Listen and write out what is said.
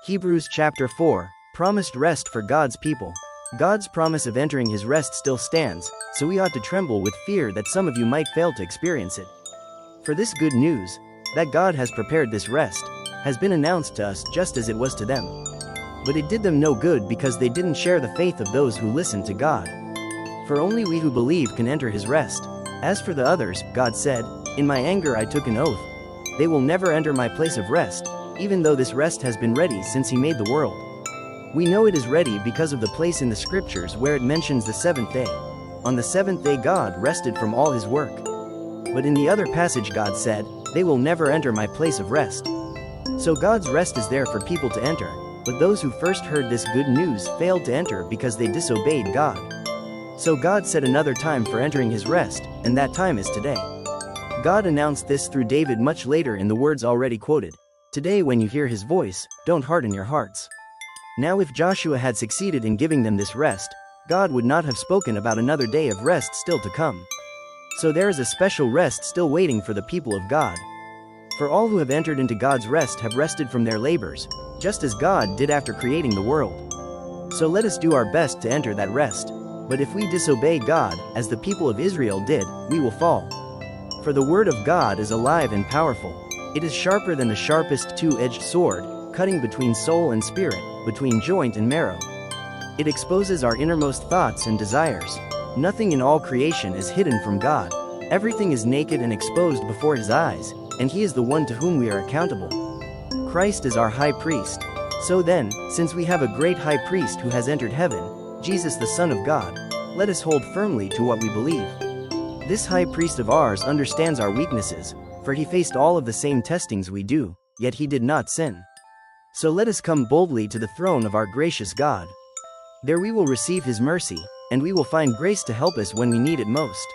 Hebrews chapter 4, promised rest for God's people. God's promise of entering his rest still stands, so we ought to tremble with fear that some of you might fail to experience it. For this good news, that God has prepared this rest, has been announced to us just as it was to them. But it did them no good because they didn't share the faith of those who listened to God. For only we who believe can enter his rest. As for the others, God said, "In my anger I took an oath. They will never enter my place of rest, even though this rest has been ready since he made the world." We know it is ready because of the place in the scriptures where it mentions the seventh day. On the seventh day God rested from all his work. But in the other passage God said, "They will never enter my place of rest." So God's rest is there for people to enter, but those who first heard this good news failed to enter because they disobeyed God. So God set another time for entering his rest, and that time is today. God announced this through David much later in the words already quoted. "Today when you hear his voice, don't harden your hearts." Now if Joshua had succeeded in giving them this rest, God would not have spoken about another day of rest still to come. So there is a special rest still waiting for the people of God. For all who have entered into God's rest have rested from their labors, just as God did after creating the world. So let us do our best to enter that rest. But if we disobey God, as the people of Israel did, we will fall. For the word of God is alive and powerful. It is sharper than the sharpest two-edged sword, cutting between soul and spirit, between joint and marrow. It exposes our innermost thoughts and desires. Nothing in all creation is hidden from God. Everything is naked and exposed before his eyes, and he is the one to whom we are accountable. Christ is our high priest. So then, since we have a great high priest who has entered heaven, Jesus the Son of God, let us hold firmly to what we believe. This high priest of ours understands our weaknesses, for he faced all of the same testings we do, yet he did not sin. So let us come boldly to the throne of our gracious God. There we will receive his mercy, and we will find grace to help us when we need it most.